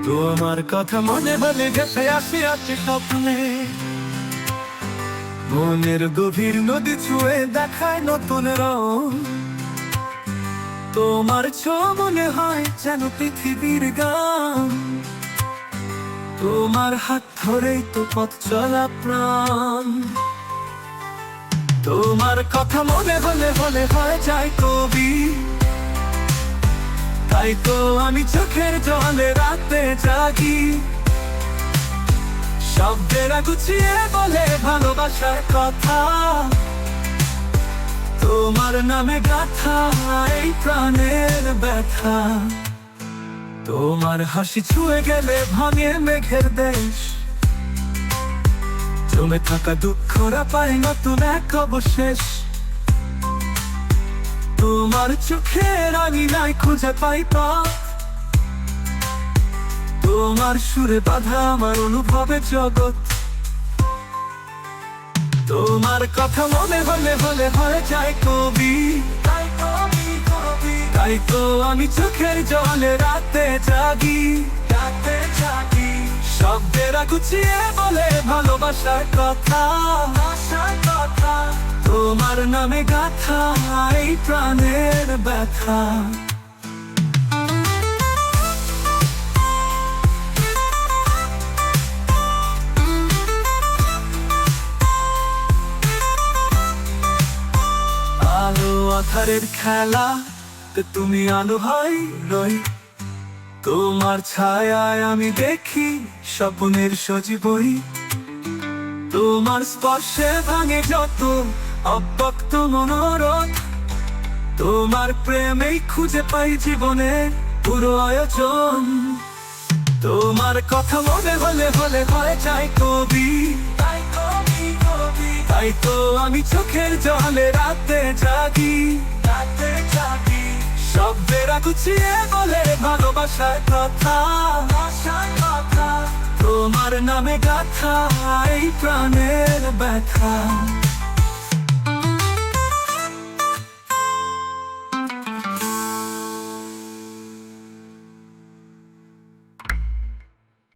তোমার কথা মনে হলে ভেসে আসি আছে স্বপ্নে, মনের গভীর নদী ছুঁয়ে দেখায় নতুন রং। তোমার ছোঁয়া মনে হয় যেন পৃথিবীর গান, তোমার হাত ধরেই তো পথ চলা প্রাণ। তোমার কথা মনে হলে হয়ে যায় কবি, তাই তো আমি চোখের জলে রাতে জাগি। শব্দেরা গুছিয়ে বলে ভালোবাসার কথা, তোমার নামে গাথা এই প্রাণের ব্যথা। তোমার হাসি ছুঁয়ে গেলে ভাঙে মেঘের দেশ, জমে থাকা দুঃখরা পায় নতুন এক অবশেষ। তোমার চোখের আঙিনায় খুঁজে পাই পথ, তোমার সুরে বাঁধা আমার অনুভবে জগৎ। তোমার কথা মনে হলে হয়ে যায় কবি, তাই তো আমি চোখের জলে রাতে জাগি। শব্দেরা গুছিয়ে বলে ভালোবাসার কথা, তোমার নামে গাথা এই প্রাণের ব্যথা। আলো আধারের খেলা, তুমি আলো হয় রই। তোমার ছায়ায় আমি দেখি স্বপ্নের সজীবই। তোমার স্পর্শে ভাঙে যত অব্যক্ত মনোরথ, তোমার প্রেমেই খুঁজে পাই জীবনের পুরো আয়োজন। তোমার কথা মনে হলে হয়ে যায় কবি, তাই তো আমি চোখের জলে রাতে জাগি। শব্দেরা গুছিয়ে বলে ভালোবাসার কথা, তোমার নামে গাথা এই প্রাণের ব্যথা।